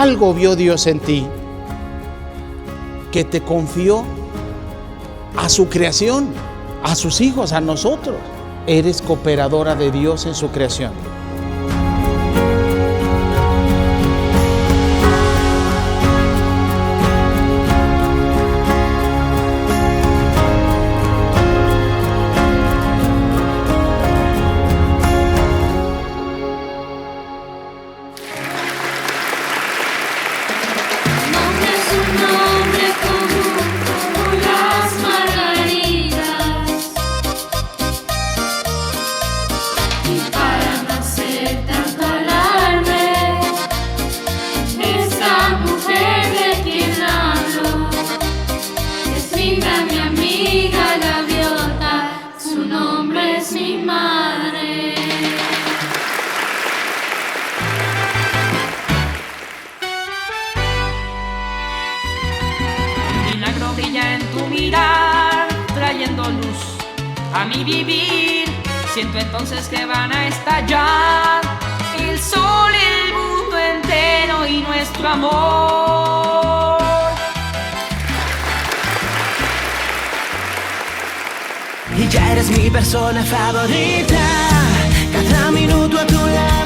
algo vio Dios en ti que te confió a su creación, a sus hijos, a nosotros. Eres cooperadora de Dios en su creación. Brilla en tu mirar, trayendo luz a mi vivir. Siento entonces que van a estallar el sol, el mundo entero y nuestro amor. Y ya eres mi persona favorita, cada minuto a tu lado